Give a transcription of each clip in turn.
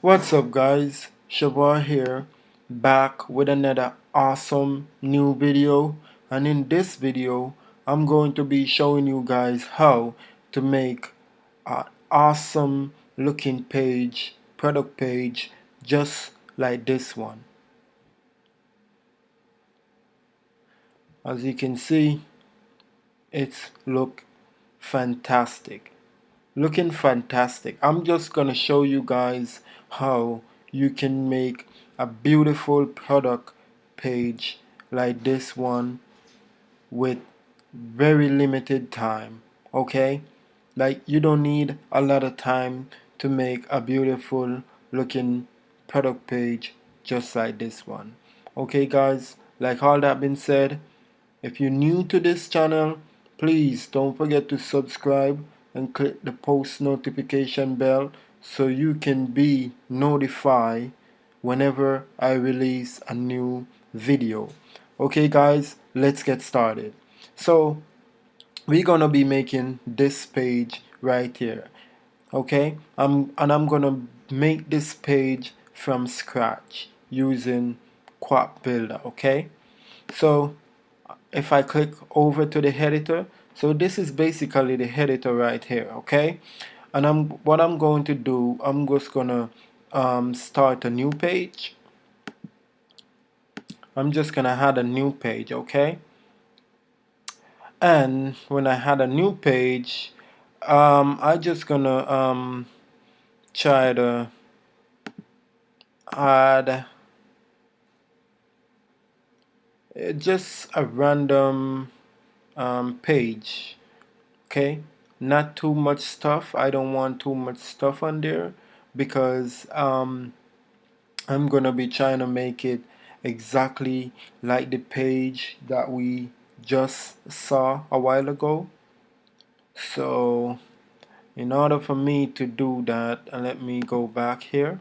What's up guys, Shabar here, back with another awesome new video, and in this video I'm going to be showing you guys how to make an awesome looking page, product page, just like this one. As you can see, it's fantastic. Looking fantastic. I'm just gonna show you guys how you can make a beautiful product page like this one with very limited time. Okay, like you don't need a lot of time to make a beautiful looking product page just like this one. Okay guys, like all that being said, if you're new to this channel, please don't forget to subscribe and click the post notification bell so you can be notified whenever I release a new video. Okay guys, let's get started. So we're gonna be making this page right here. Okay, I'm gonna make this page from scratch using QuackBuilder. Okay, so if I click over to the editor, so this is basically the editor right here. Okay, and what I'm going to do, I'm just gonna start a new page. I'm just gonna add a new page. Okay, and when I had a new page, I just gonna try to add just a random page. Okay, not too much stuff. I don't want too much stuff on there because I'm gonna be trying to make it exactly like the page that we just saw a while ago. So in order for me to do that, let me go back here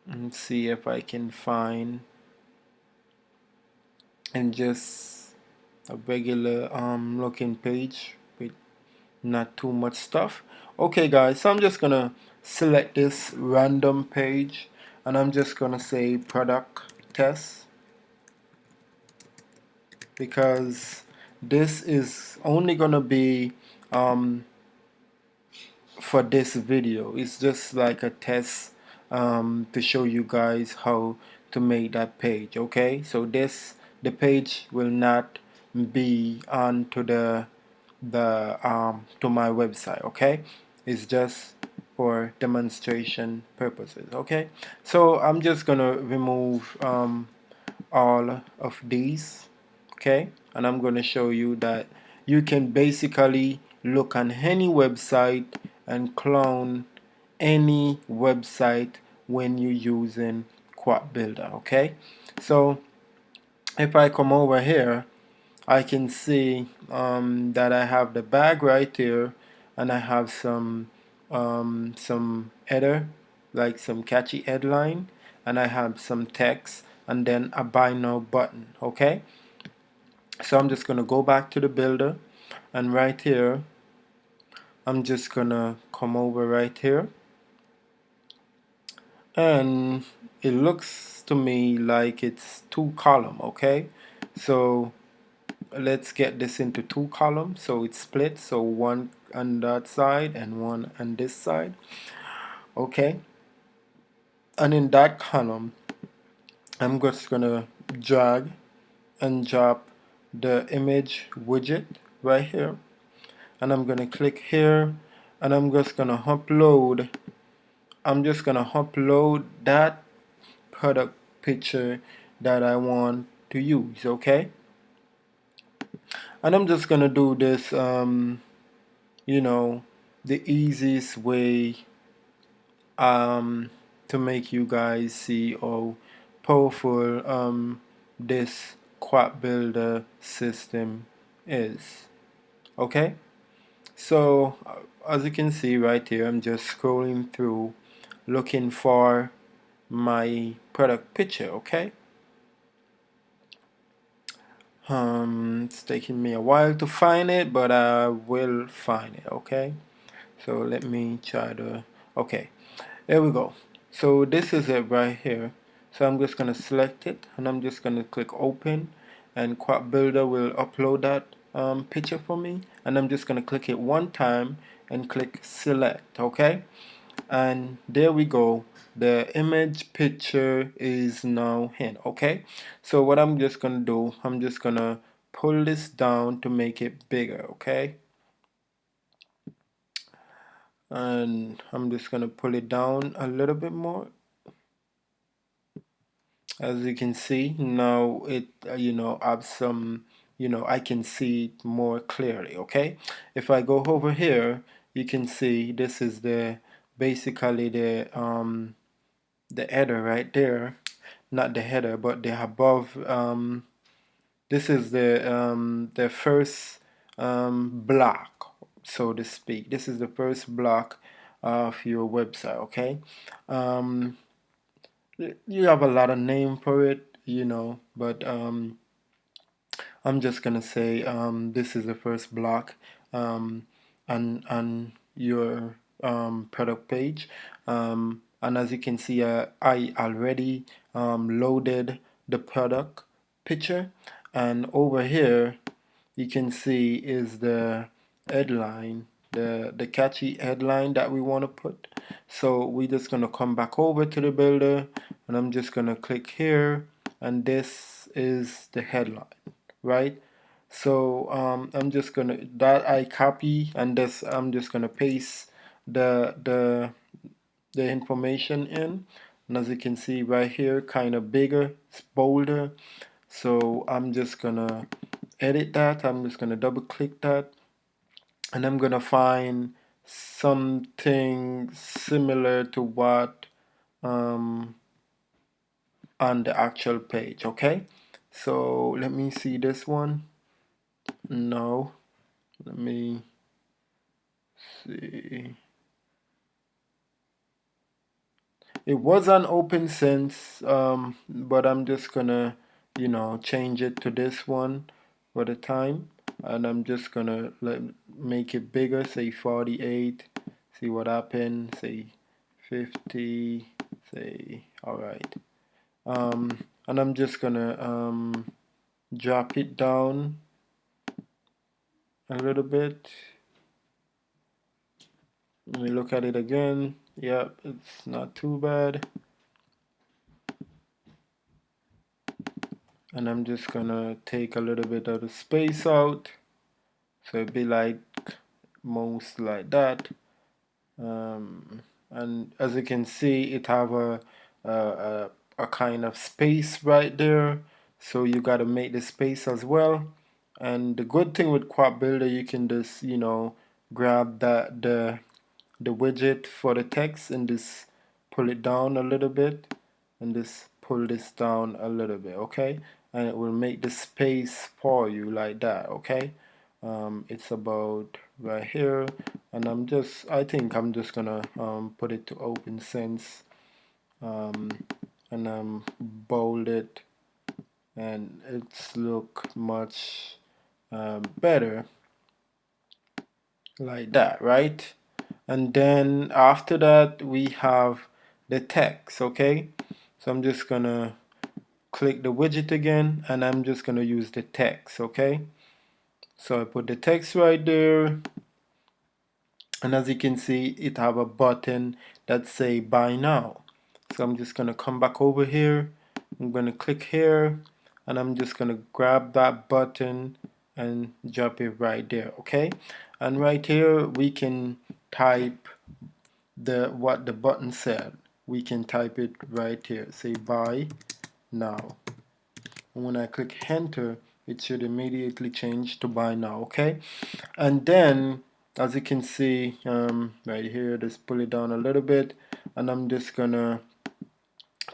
and see if I can find and just a regular looking page with not too much stuff. Okay guys, so I'm just gonna select this random page and I'm just gonna say product test, because this is only gonna be for this video. It's just like a test to show you guys how to make that page. Okay, so the page will not be on to the to my website. Okay, it's just for demonstration purposes. Okay, so I'm just gonna remove all of these. Okay, and I'm gonna show you that you can basically look on any website and clone any website when you're using QuackBuilder. Okay, so if I come over here, I can see that I have the bag right here, and I have some header, like some catchy headline, and I have some text, and then a buy now button. Okay, so I'm just gonna go back to the builder, and right here I'm just gonna come over right here, and it looks to me like it's two column. Okay, so let's get this into two columns so it's split, so one on that side and one on this side. Okay, and in that column I'm just gonna drag and drop the image widget right here, and I'm gonna click here, and I'm just gonna upload that product picture that I want to use. Okay, and I'm just gonna do this you know, the easiest way to make you guys see how powerful this QuackBuilder system is. Okay, so as you can see right here, I'm just scrolling through looking for my product picture. Okay, it's taking me a while to find it, but I will find it. Okay, so let me try to, okay, there we go. So this is it right here. So I'm just going to select it and I'm just going to click open, and QuackBuilder will upload that picture for me, and I'm just going to click it one time and click select. Okay, and there we go, the image picture is now in. Okay, so what I'm just going to do, I'm just going to pull this down to make it bigger. Okay, and I'm just going to pull it down a little bit more. As you can see now, it have some, I can see it more clearly. Okay, if I go over here, you can see this is the basically the header right there, not the header but the above. This is the first block, so to speak. This is the first block of your website. Okay, um, you have a lot of name for it, but I'm just gonna say this is the first block on your product page, and as you can see, I already loaded the product picture, and over here you can see is the headline, the catchy headline that we want to put. So we're just gonna come back over to the builder, and I'm just gonna click here, and this is the headline, right? So I'm just gonna, that I copy, and this I'm just gonna paste the information in, and as you can see right here, kind of bigger, it's bolder. So I'm just gonna edit that. I'm just gonna double click that, and I'm gonna find something similar to what um, on the actual page. Okay, so let me see this one. No, let me see. It was an open sense, but I'm just gonna, change it to this one for the time, and I'm just gonna make it bigger. Say 48. See what happens. Say 50. Say all right. And I'm just gonna drop it down a little bit. Let me look at it again. Yep, it's not too bad. And I'm just gonna take a little bit of the space out, so it'd be like most like that. And as you can see, it have a kind of space right there, so you got to make the space as well. And the good thing with QuackBuilder, you can just grab the widget for the text and just pull it down a little bit, and just pull this down a little bit. Okay, and it will make the space for you like that. Okay, it's about right here, and I think I'm just gonna put it to open sense, um, and bold it, and it's look much better like that, right? And then after that we have the text. Okay, so I'm just gonna click the widget again, and I'm just gonna use the text. Okay, so I put the text right there, and as you can see, it have a button that say buy now. So I'm just gonna come back over here, I'm gonna click here, and I'm just gonna grab that button and drop it right there. Okay, and right here we can type what the button said. We can type it right here, say buy now, and when I click enter, it should immediately change to buy now. Okay, and then as you can see right here, just pull it down a little bit, and I'm just gonna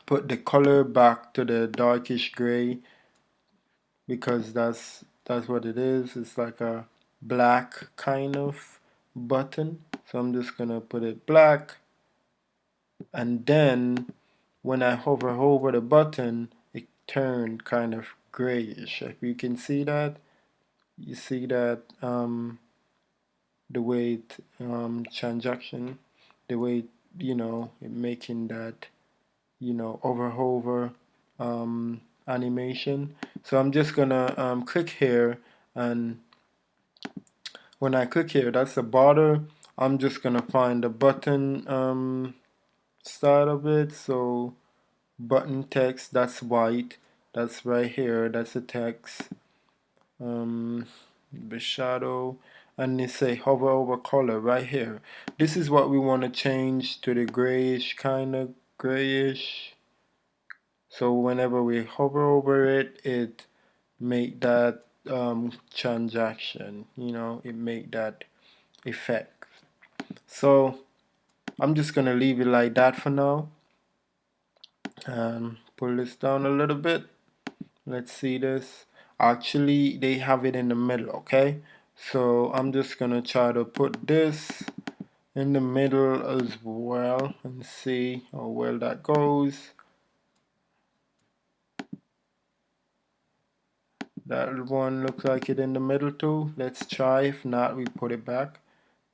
put the color back to the darkish gray, because that's what it is. It's like a black kind of button, so I'm just gonna put it black, and then when I hover over the button, it turned kind of grayish. If you can see that, you see that the way it transaction, the way making that hover animation. So I'm just gonna click here, and when I click here, that's the border. I'm just gonna find the button start of it. So button text, that's white, that's right here, that's the text. The shadow, and they say hover over color right here. This is what we want to change to the grayish, kind of grayish. So whenever we hover over it, it make that transaction, it make that effect. So I'm just gonna leave it like that for now, and pull this down a little bit. Let's see this. Actually, they have it in the middle, okay? So I'm just gonna try to put this in the middle as well and see how well that goes. That one looks like it in the middle too. Let's try. If not, we put it back.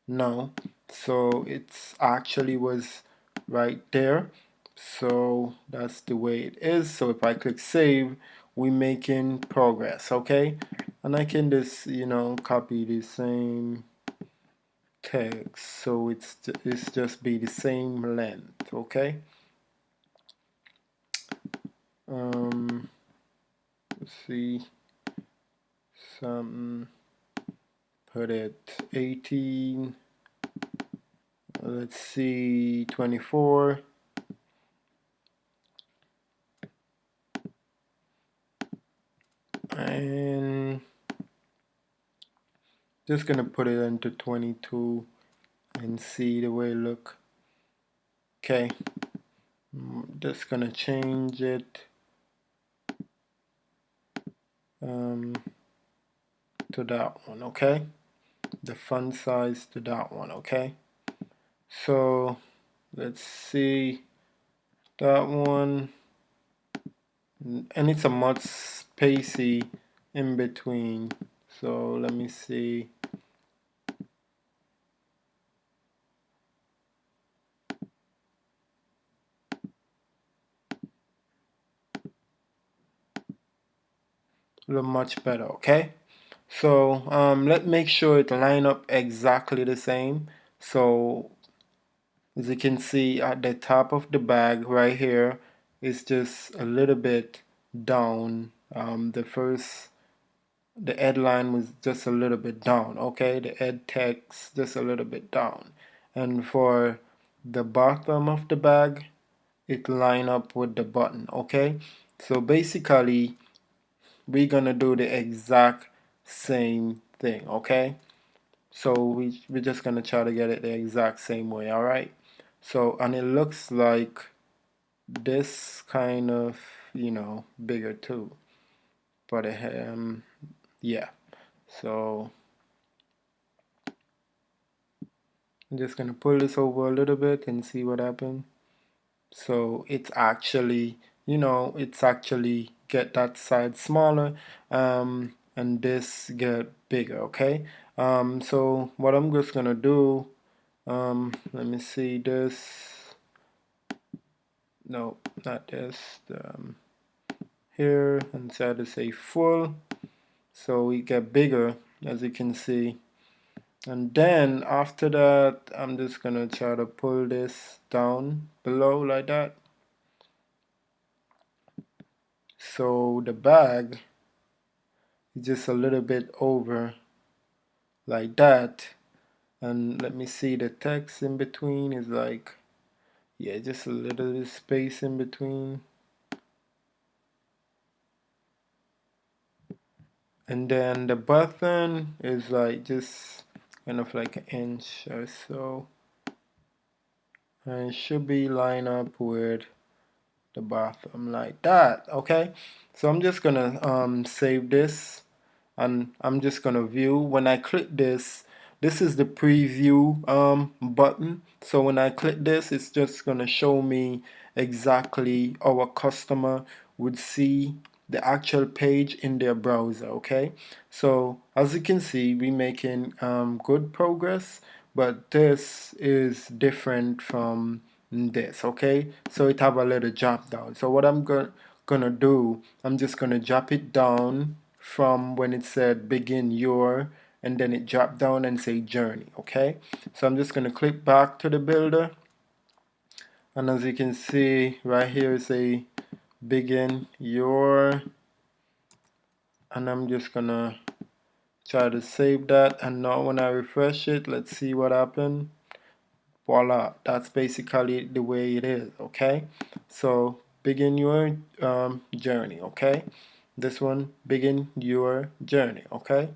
No. So it's actually was right there. So that's the way it is. So if I click save, we making progress, okay? And I can just, copy the same text, so it's just be the same length, okay? Let's see, something, put it 18, let's see, 24, and just gonna put it into 22 and see the way it look. Okay, just gonna change it to that one, okay? The font size to that one, okay? So let's see that one, and it's a much spacey in between. So let me see. Look much better, okay? So let's make sure it line up exactly the same. So as you can see at the top of the bag right here, it's just a little bit down. The headline was just a little bit down, okay? The head text just a little bit down. And for the bottom of the bag, it line up with the button, okay? So basically, we're gonna do the exact same thing, okay? So we're just gonna try to get it the exact same way, all right? So, and it looks like this kind of, bigger too. But yeah. So I'm just gonna pull this over a little bit and see what happens. So it's actually, it's actually get that side smaller, and this get bigger, okay? So what I'm just gonna do, let me see this. No, not this. Here, inside to say full. So we get bigger, as you can see. And then after that, I'm just gonna try to pull this down below like that. So the bag is just a little bit over like that. And let me see, the text in between is like, yeah, just a little space in between. And then the button is like just kind of like an inch or so. And it should be line up with the bottom like that, okay? So I'm just gonna save this, and I'm just gonna view. When I click this is the preview button. So when I click this, it's just gonna show me exactly our customer would see the actual page in their browser, okay? So as you can see, we're making good progress, but this is different from this, okay? So it have a little drop down. So what I'm gonna do, I'm just gonna drop it down from when it said begin your, and then it drop down and say journey, okay? So I'm just gonna click back to the builder, and as you can see right here is a begin your, and I'm just gonna try to save that, and now when I refresh it, let's see what happened. Voila, that's basically the way it is, okay? So begin your journey, okay? This one, begin your journey, okay?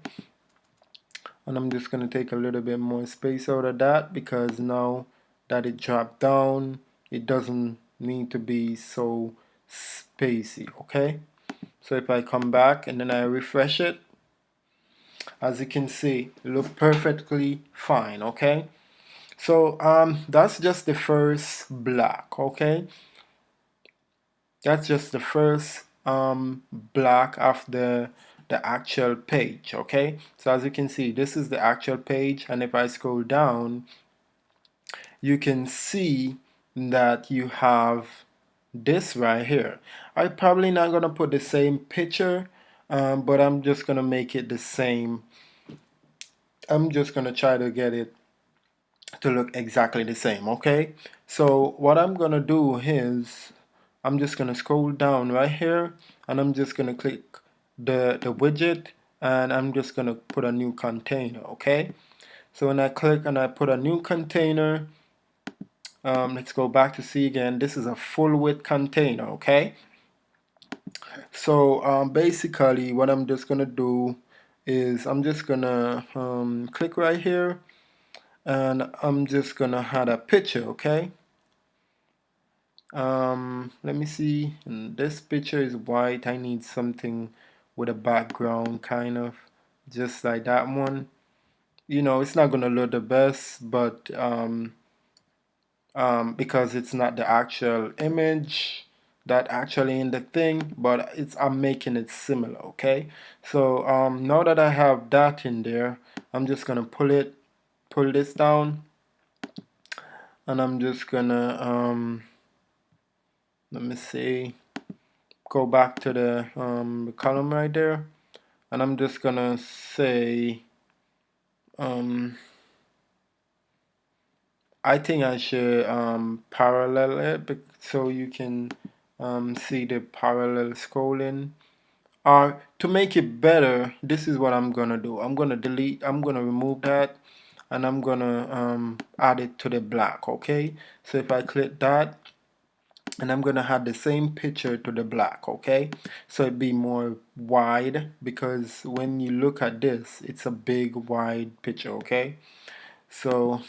And I'm just gonna take a little bit more space out of that because now that it dropped down, it doesn't need to be so spacey, okay? So if I come back and then I refresh it, as you can see, it looks perfectly fine, okay? So that's just the first block, okay? That's just the first block of the actual page, okay? So as you can see, this is the actual page, and if I scroll down, you can see that you have this right here. I'm probably not gonna put the same picture, but I'm just gonna make it the same. I'm just gonna try to get it to look exactly the same, okay? So what I'm gonna do is I'm just gonna scroll down right here, and I'm just gonna click the widget, and I'm just gonna put a new container, okay? So when I click and I put a new container, let's go back to see again. This is a full width container, okay? So basically what I'm just gonna do is I'm just gonna click right here, and I'm just gonna add a picture, okay? Let me see. This picture is white. I need something with a background, kind of just like that one. You know, it's not gonna look the best, but because it's not the actual image that actually in the thing, but it's I'm making it similar, okay? So now that I have that in there, I'm just gonna pull this down, and I'm just gonna let me see, go back to the column right there, and I'm just gonna say I think I should parallel it so you can see the parallel scrolling. To make it better, this is what I'm gonna do. I'm gonna remove that, and I'm gonna add it to the black, okay? So if I click that, and I'm gonna add the same picture to the black, okay? So it be more wide, because when you look at this, it's a big wide picture, okay? So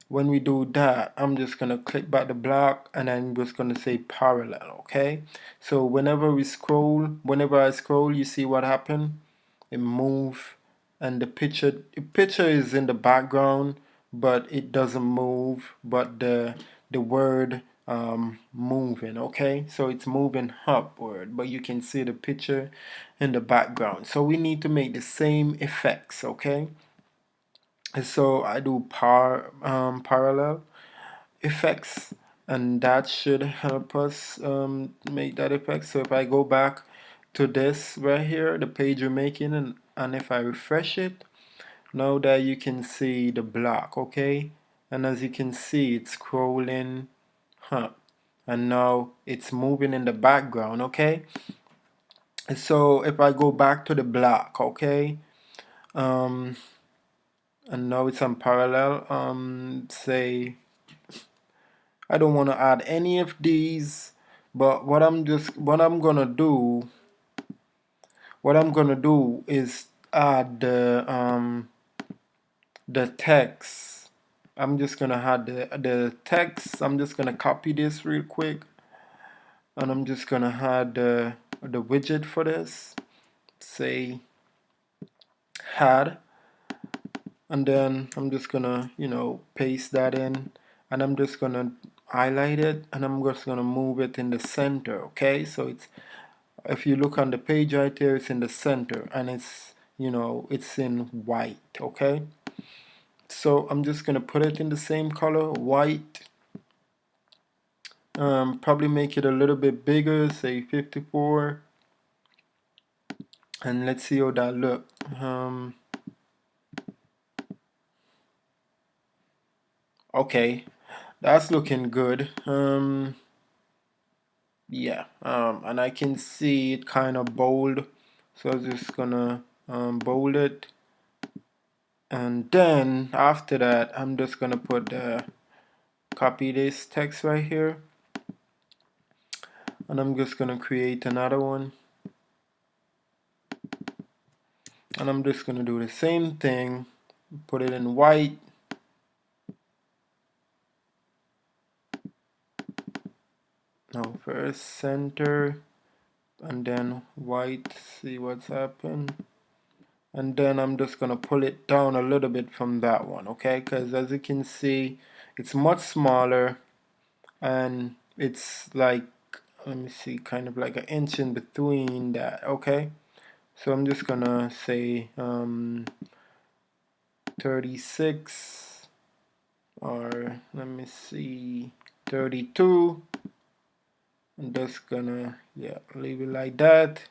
when we do that, I'm just gonna click back the block, and I'm just gonna say parallel, okay? So whenever I scroll, you see what happened? It move, and the picture is in the background, but it doesn't move, but the word moving, okay? So it's moving upward, but you can see the picture in the background. So we need to make the same effects, okay? So I do parallel effects, and that should help us make that effect. So if I go back to this right here, the page we're making, and if I refresh it, now that you can see the block, okay? And as you can see, it's scrolling, and now it's moving in the background, okay? So if I go back to the block, okay, um, and now it's on parallel, say I don't want to add any of these, but what I'm gonna do is add the text. I'm just gonna add the text. I'm just gonna copy this real quick, and I'm just gonna add the widget for this. Say add, and then I'm just gonna paste that in, and I'm just gonna highlight it, and I'm just gonna move it in the center, okay? So it's, if you look on the page right there, it's in the center, and it's in white, okay? So I'm just gonna put it in the same color, white, Probably make it a little bit bigger, say 54, and let's see how that look. Okay, that's looking good. Yeah, and I can see it kind of bold, so I'm just gonna bold it, and then after that I'm just gonna put copy this text right here, and I'm just gonna create another one, and I'm just gonna do the same thing, put it in white. Now first center and then white, see what's happened, and then I'm just gonna pull it down a little bit from that one, okay, because as you can see it's much smaller, and it's like, let me see, kind of like an inch in between that, okay. So I'm just gonna say 36, or let me see, 32. I'm just gonna, yeah, leave it like that.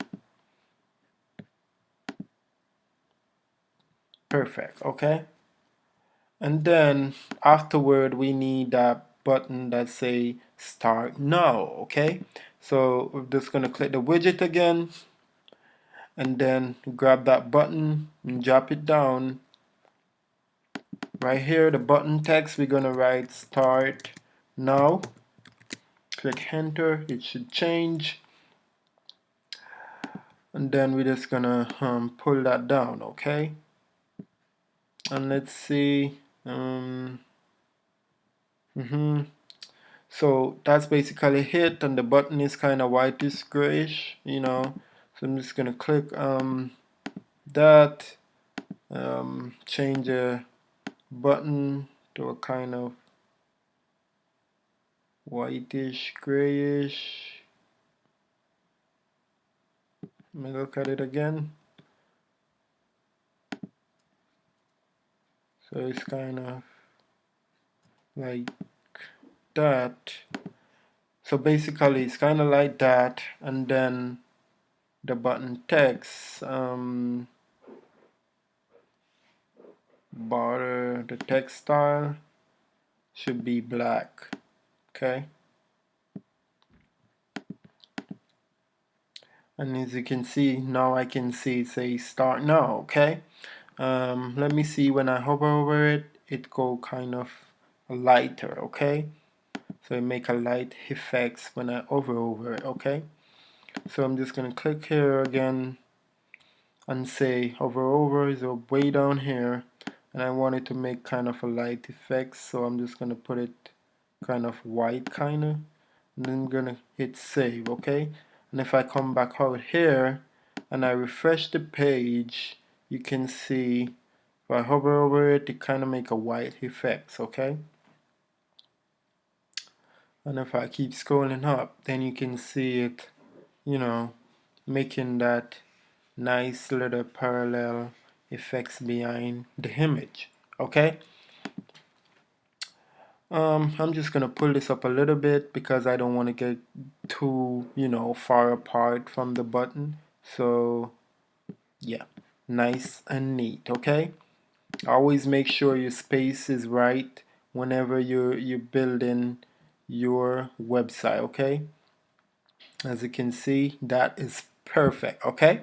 Perfect, okay. And then afterward we need that button that say start now, okay. So we're just gonna click the widget again, and then grab that button and drop it down. Right here, the button text, we're gonna write start now. Click enter, it should change, and then we're just gonna pull that down, okay. And let's see, so that's basically it, and the button is kind of whitish grayish, you know. So I'm just gonna click that, change the button to a kind of whitish grayish. Let me look at it again. So it's kind of like that. So basically it's kind of like that, and then the button text, border, the text style should be black, okay. And as you can see, now I can see it say start now, okay. Let me see, when I hover over it, it go kind of lighter, okay. So it make a light effects when I hover over it, okay. So I'm just gonna click here again and say hover over is way down here, and I want it to make kind of a light effect, so I'm just gonna put it kind of white kinda, and then I'm gonna hit save, okay. And if I come back out here and I refresh the page, you can see if I hover over it, it kind of make a white effect, okay. And if I keep scrolling up, then you can see it, you know, making that nice little parallel effects behind the image, okay. I'm just gonna pull this up a little bit because I don't want to get too, you know, far apart from the button. So yeah, nice and neat, okay. Always make sure your space is right whenever you're building your website, okay. As you can see, that is perfect, okay.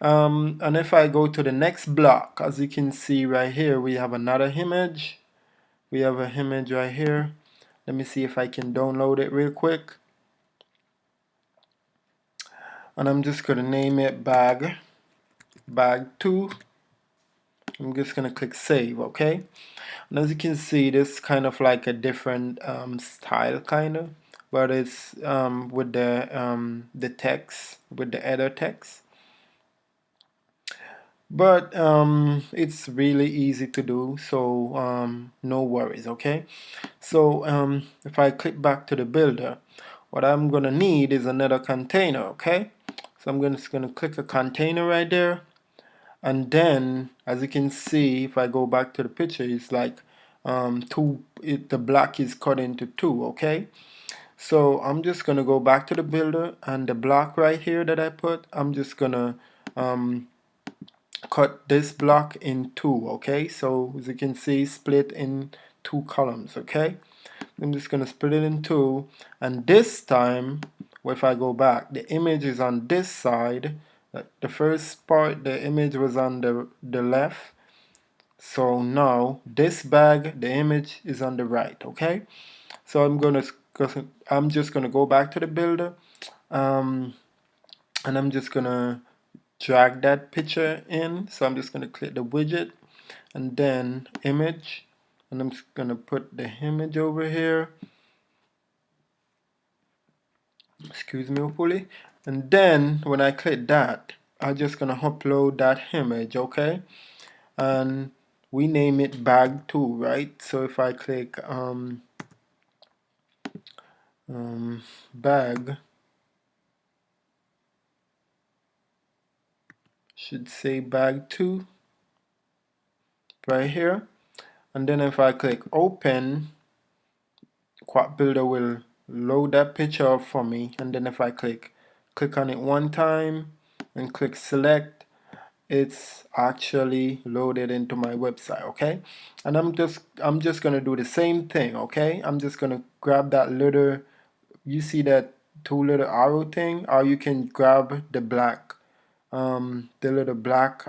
And if I go to the next block, as you can see right here, we have another image. We have an image right here. Let me see if I can download it real quick. And I'm just going to name it bag 2. I'm just going to click save, okay. And as you can see, this kind of like a different style kind of, but it's with the text, with the header text. But it's really easy to do, so no worries, okay. So if I click back to the builder, what I'm gonna need is another container, okay. So I'm just gonna click a container right there, and then as you can see, if I go back to the picture, it's like the block is cut into two, okay. So I'm just gonna go back to the builder, and the block right here that I put, I'm just gonna cut this block in two. Okay, so as you can see, split in two columns. Okay, I'm just gonna split it in two, and this time if I go back, the image is on this side. The first part, the image was on the left, so now this bag, the image is on the right. Okay, so I'm just gonna go back to the builder, and I'm just gonna drag that picture in. So I'm just gonna click the widget and then image, and I'm just gonna put the image over here. Excuse me, hopefully. And then when I click that, I'm just gonna upload that image. Okay, and we name it bag 2, right? So if I click bag, should say bag 2 right here, and then if I click open, QuackBuilder will load that picture up for me, and then if I click on it one time and click select, it's actually loaded into my website. Okay, and I'm just gonna do the same thing. Okay, I'm just gonna grab that little, you see that two little arrow thing, or you can grab the black the little black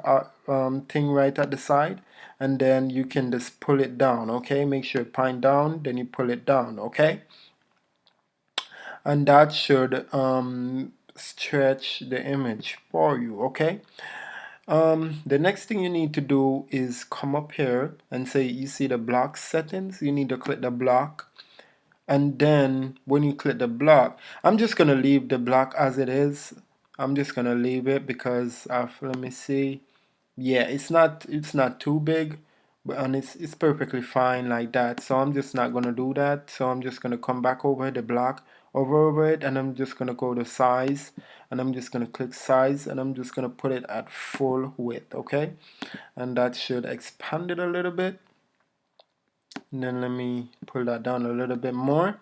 thing right at the side, and then you can just pull it down. Okay, make sure it point down, then you pull it down. Okay, and that should stretch the image for you. Okay, the next thing you need to do is come up here and say, you see the block settings, you need to click the block, and then when you click the block, I'm just gonna leave the block as it is. I'm just gonna leave it because let me see, yeah, it's not too big, but and it's perfectly fine like that. So I'm just not gonna do that. So I'm just gonna come back over the block, over it, and I'm just gonna go to size, and I'm just gonna click size, and I'm just gonna put it at full width. Okay, and that should expand it a little bit, and then let me pull that down a little bit more.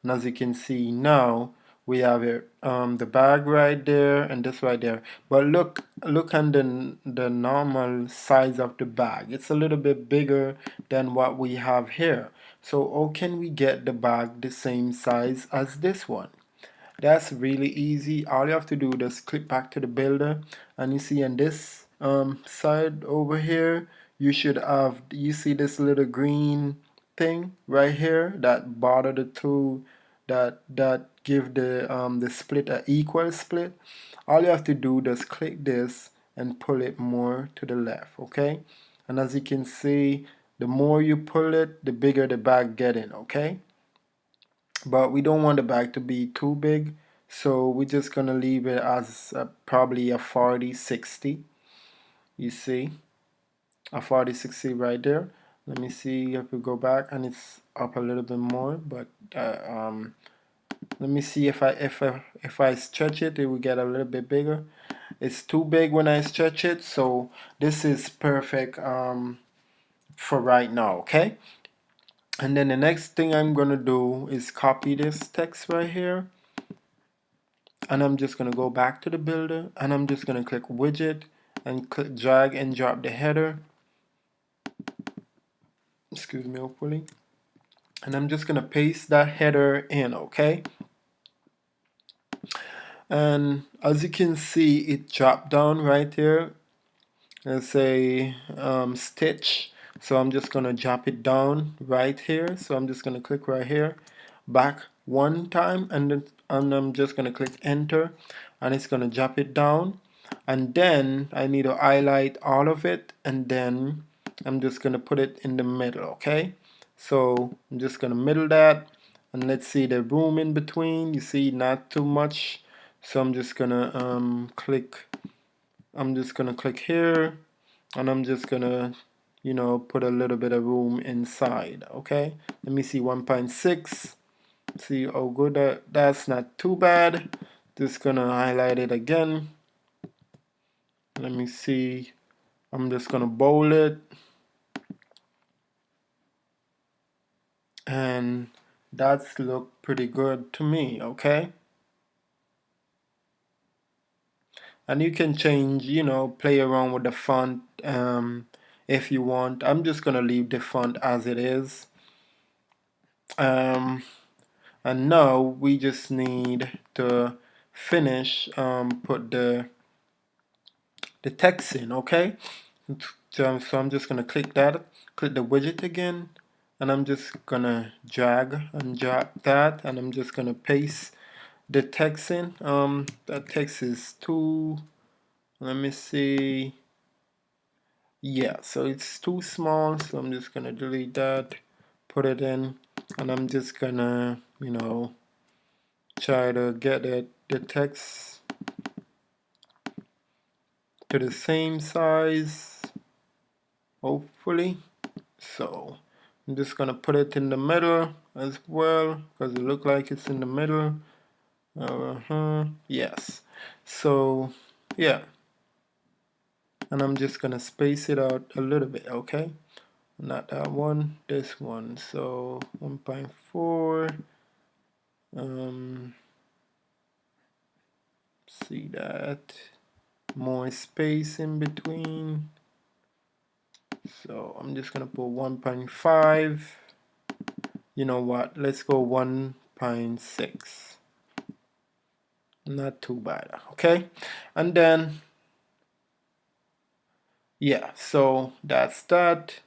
And as you can see now, we have it, the bag right there and this right there. But look on the normal size of the bag. It's a little bit bigger than what we have here. So how can we get the bag the same size as this one? That's really easy. All you have to do is click back to the builder, and you see on this side over here, you should have, you see this little green thing right here that border the two, that give the split a equal split. All you have to do is click this and pull it more to the left. Okay, and as you can see, the more you pull it, the bigger the bag getting. Okay, but we don't want the bag to be too big, so we're just gonna leave it as probably a 40-60. You see a 40-60 right there. Let me see if we go back, and it's up a little bit more, but let me see if I stretch it, it will get a little bit bigger. It's too big when I stretch it, so this is perfect for right now. Okay, and then the next thing I'm gonna do is copy this text right here, and I'm just going to go back to the builder, and I'm just going to click widget and click drag and drop the header, excuse me, hopefully, and I'm just going to paste that header in. Okay, and as you can see, it dropped down right here. Let's say stitch, so I'm just going to drop it down right here. So I'm just going to click right here, back one time, and I'm just going to click enter, and it's going to drop it down. And then I need to highlight all of it, and then I'm just going to put it in the middle. Okay, so I'm just going to middle that, and let's see the room in between. You see, not too much, so I'm just going to click here, and I'm just gonna put a little bit of room inside. Okay, let me see 1.6. See how good that's not too bad. Just gonna highlight it again. Let me see, I'm just gonna bold it, and That's look pretty good to me, okay? And you can change, you know, play around with the font if you want. I'm just gonna leave the font as it is. Um, and now we just need to finish, put the text in, okay? So I'm just gonna click that, click the widget again, and I'm just gonna drag and drop that, and I'm just gonna paste the text in. That text is too, let me see, yeah, so it's too small, so I'm just gonna delete that, put it in, and I'm just gonna, you know, try to get the text to the same size, hopefully. So I'm just gonna put it in the middle as well, because it looks like it's in the middle. Yes. So yeah, and I'm just gonna space it out a little bit, okay? Not that one, this one. So 1.4. See that, more space in between. So I'm just gonna put 1.5. You know what, let's go 1.6. Not too bad, okay? And then yeah, so that's that.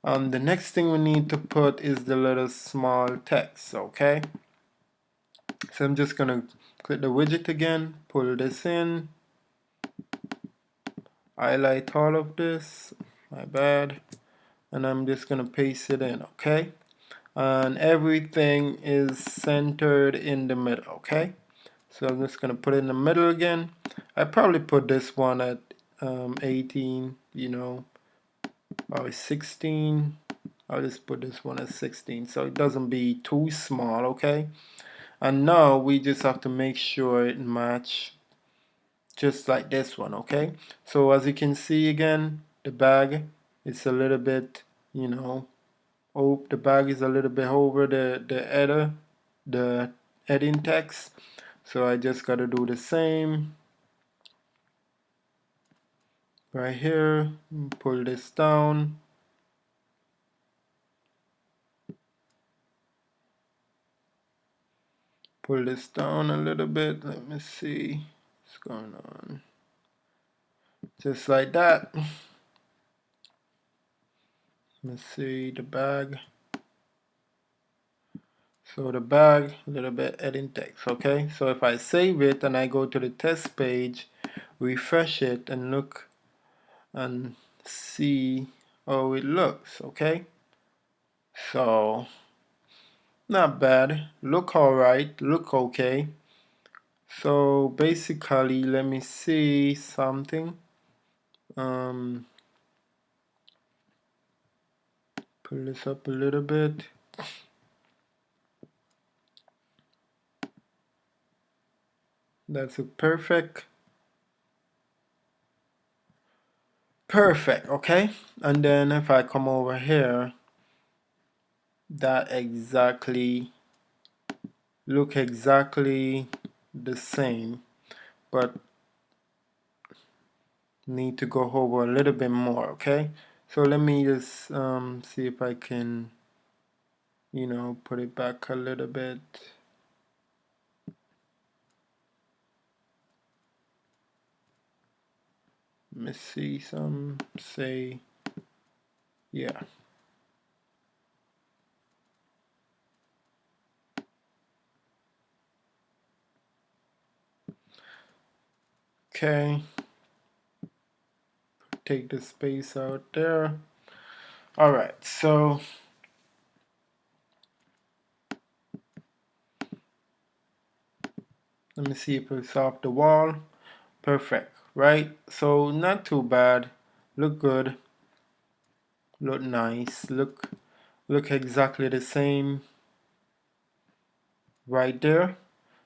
The next thing we need to put is the little small text, okay? So I'm just gonna click the widget again, pull this in, highlight all of this, my bad, and I'm just gonna paste it in, okay? And everything is centered in the middle, okay? So I'm just gonna put it in the middle again. I probably put this one at 18, you know, or 16. I'll just put this one at 16 so it doesn't be too small, okay? And now we just have to make sure it match just like this one, okay? So as you can see again, the bag is a little bit, you know, oh, the bag is a little bit over the heading text. So I just got to do the same right here, pull this down, pull this down a little bit. Let me see what's going on. Just like that. Let me see the bag. So the bag, a little bit heading text, okay? So if I save it and I go to the test page, refresh it and look and see how it looks, okay? So not bad, look alright, look okay. So basically, let me see something. Pull this up a little bit. That's a perfect. Perfect, okay? And then if I come over here, that exactly look exactly the same, but need to go over a little bit more, okay? So let me just see if I can, you know, put it back a little bit. Let me see some, say, yeah. Okay, take the space out there. All right, so let me see if it's off the wall. Perfect, right? So not too bad. Look good. Look nice. Look exactly the same right there.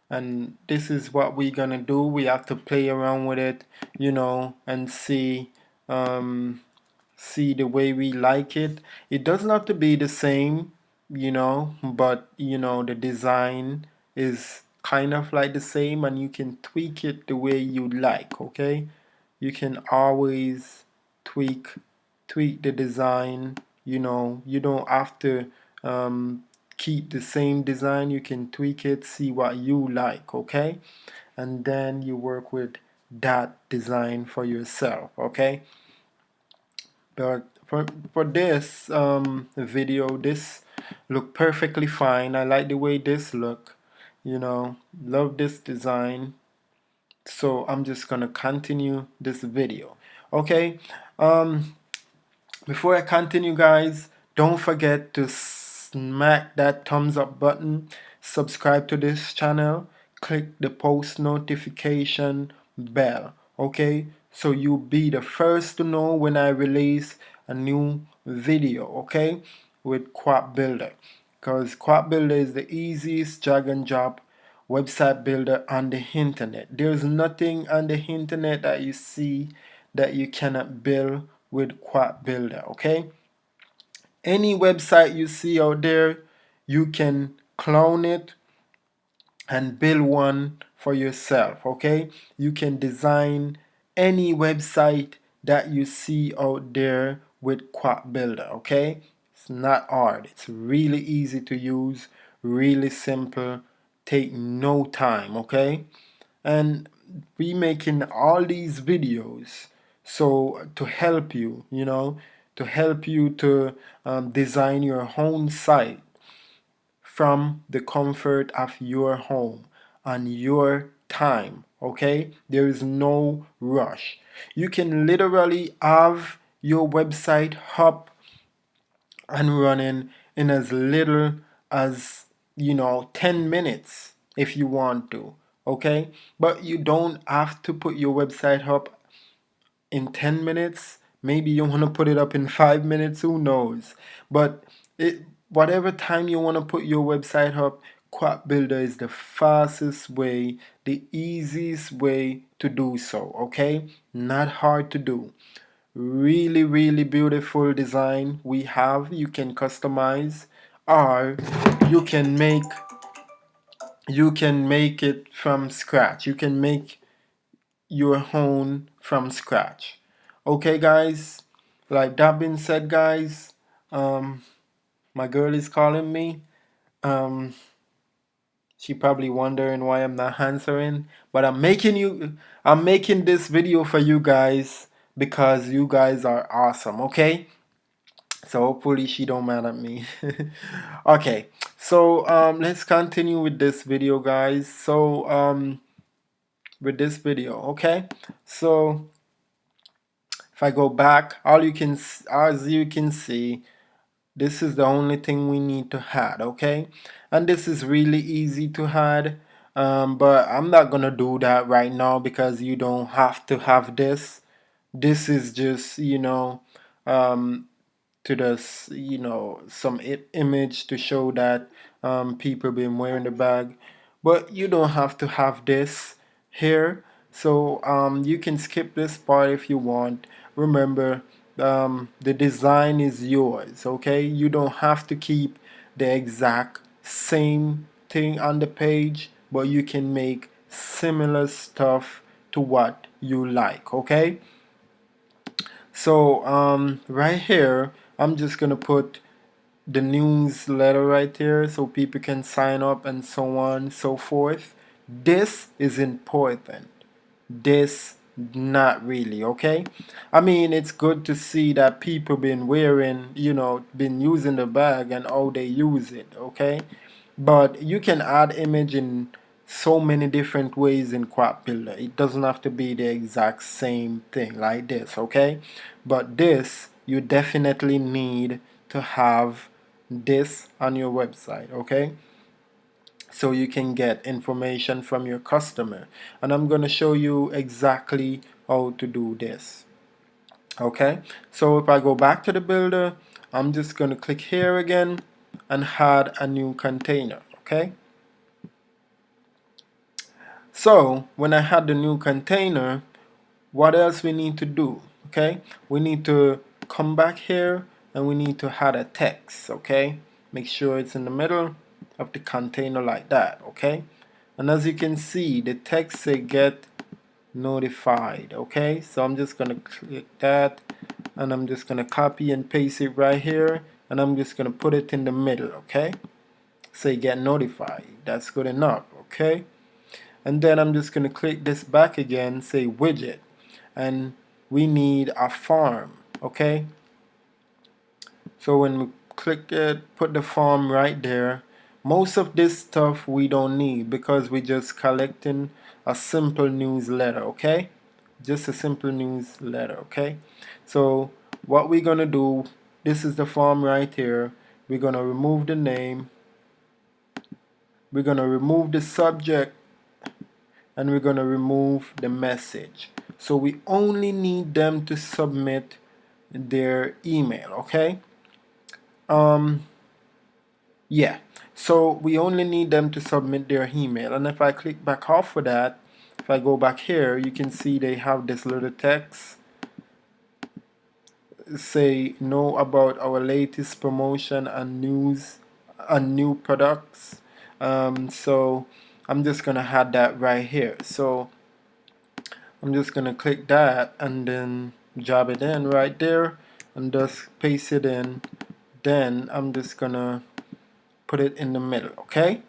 And this is what we're gonna do. We have to play around with it, you know, and see the way we like it. It doesn't have to be the same, but the design is kind of like the same, and you can tweak it the way you like. Okay, you can always tweak the design. You don't have to keep the same design. You can tweak it, see what you like. Okay, and then you work with that design for yourself. Okay, but for this video, this look perfectly fine. I like the way this look. Love this design. So I'm just gonna continue this video. Okay, um before I continue, guys, don't forget to smack that thumbs up button, subscribe to this channel, click the post notification bell, okay? So you'll be the first to know when I release a new video, okay? With QuackBuilder. Because QuackBuilder is the easiest drag and drop website builder on the internet. There's nothing on the internet that you see that you cannot build with QuackBuilder. Okay, any website you see out there, you can clone it and build one for yourself. Okay, you can design any website that you see out there with QuackBuilder. Okay, it's not hard, it's really easy to use, really simple, take no time. Okay, and we making all these videos so to help you, to help you to design your own site from the comfort of your home on your time. Okay, there is no rush. You can literally have your website up and running in as little as 10 minutes if you want to. Okay, but you don't have to put your website up in 10 minutes. Maybe you want to put it up in 5 minutes, who knows. But whatever time you want to put your website up, QuackBuilder is the fastest way, the easiest way to do so. Okay, not hard to do. Really, really beautiful design we have. You can customize, or you can make it from scratch. You can make your own from scratch. Okay, guys, like that being said, guys, my girl is calling me. um she probably wondering why I'm not answering, but I'm making this video for you guys because you guys are awesome. Okay, so hopefully she don't mad at me. Okay, so let's continue with this video, guys. So with this video, okay, so if I go back, as you can see, this is the only thing we need to add. Okay, and this is really easy to add, but I'm not gonna do that right now because you don't have to have this. This is just um, to the some image to show that people been wearing the bag, but you don't have to have this here. So you can skip this part if you want. Remember, the design is yours. Okay, you don't have to keep the exact same thing on the page, but you can make similar stuff to what you like. Okay, so right here, I'm just gonna put the newsletter right here so people can sign up and so on and so forth. This is important. This not really. Okay, I mean, it's good to see that people been wearing, been using the bag and how they use it. Okay, but you can add image in so many different ways in QuackBuilder. It doesn't have to be the exact same thing like this. Okay, but this you definitely need to have this on your website. Okay, so you can get information from your customer, and I'm going to show you exactly how to do this. Okay, so if I go back to the builder, I'm just going to click here again and add a new container. Okay, so when I had the new container, what else we need to do? Okay, we need to come back here and we need to add a text. Okay, make sure it's in the middle of the container like that, okay? And as you can see, the text say get notified, okay? So I'm just gonna click that, and I'm just gonna copy and paste it right here, and I'm just gonna put it in the middle, okay? Say get notified. That's good enough, okay? And then I'm just gonna click this back again, say widget, and we need a form, okay? So when we click it, put the form right there. Most of this stuff we don't need because we're just collecting a simple newsletter, okay? Just a simple newsletter, okay? So what we're gonna do, this is the form right here. We're gonna remove the name, we're gonna remove the subject, and we're gonna remove the message. So we only need them to submit their email, okay? Yeah, so we only need them to submit their email, and if I click back off of that, if I go back here, you can see they have this little text say know about our latest promotion and news and new products. So I'm just gonna add that right here. So I'm just gonna click that and then drop it in right there and just paste it in. Then I'm just gonna put it in the middle, okay?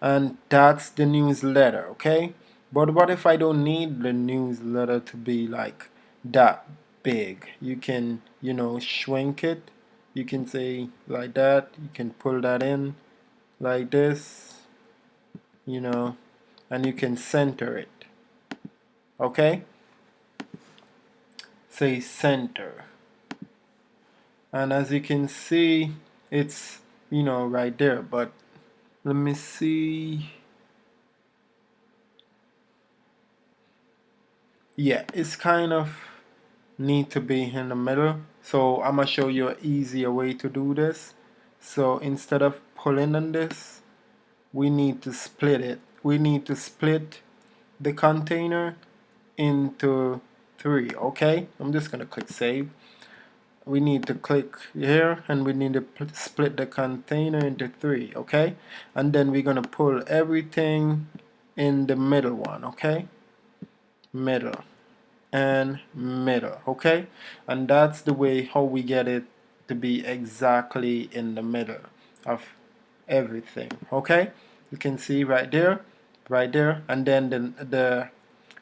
And that's the newsletter, okay? But what if I don't need the newsletter to be like that big? You can, shrink it. You can say like that. You can pull that in like this, you know, and you can center it, okay? Say center. And as you can see, it's, right there. But let me see. Yeah, it's kind of need to be in the middle. So I'm gonna show you an easier way to do this. So instead of pulling on this, we need to split it. We need to split the container into three, okay? I'm just gonna click save. We need to click here and we need to split the container into three, okay? And then we're gonna pull everything in the middle one, okay? Middle and middle, okay? And that's the way how we get it to be exactly in the middle of everything, okay? You can see right there, and then the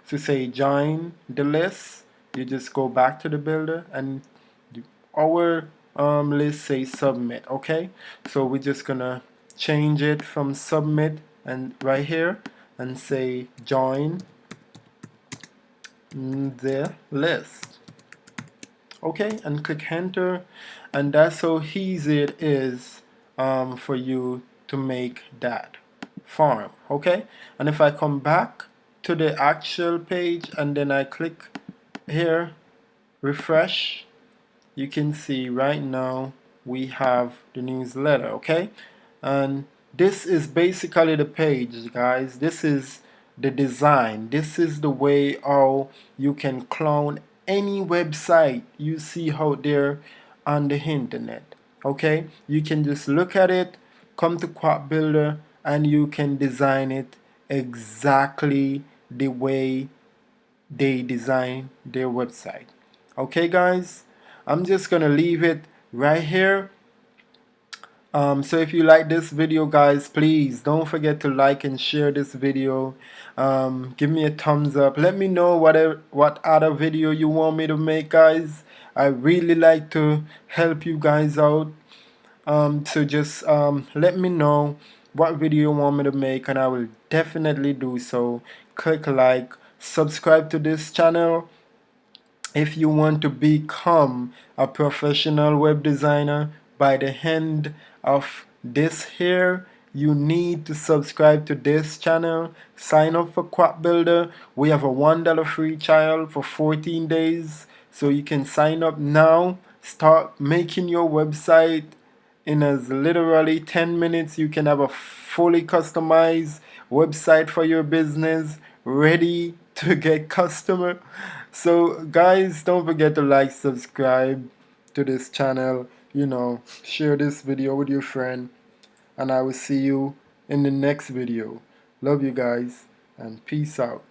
to say join the list, you just go back to the builder and our list say submit, okay? So we're just gonna change it from submit and right here and say join the list, okay? And click enter, and that's how easy it is for you to make that form, okay? And if I come back to the actual page and then I click here refresh, you can see right now we have the newsletter, okay? And this is basically the page, guys. This is the design. This is the way how you can clone any website you see out there on the internet, okay? You can just look at it, come to QuackBuilder, and you can design it exactly the way they design their website. Okay, guys, I'm just gonna leave it right here. So if you like this video, guys, please don't forget to like and share this video. Give me a thumbs up. Let me know what other video you want me to make, guys. I really like to help you guys out. So just let me know what video you want me to make, and I will definitely do so. Click like, subscribe to this channel. If you want to become a professional web designer by the end of this here, you need to subscribe to this channel. Sign up for QuackBuilder. We have a $1 free trial for 14 days. So you can sign up now. Start making your website in as literally 10 minutes. You can have a fully customized website for your business ready to get customer. So guys, don't forget to like, subscribe to this channel, share this video with your friend. and I will see you in the next video. Love you guys, and peace out.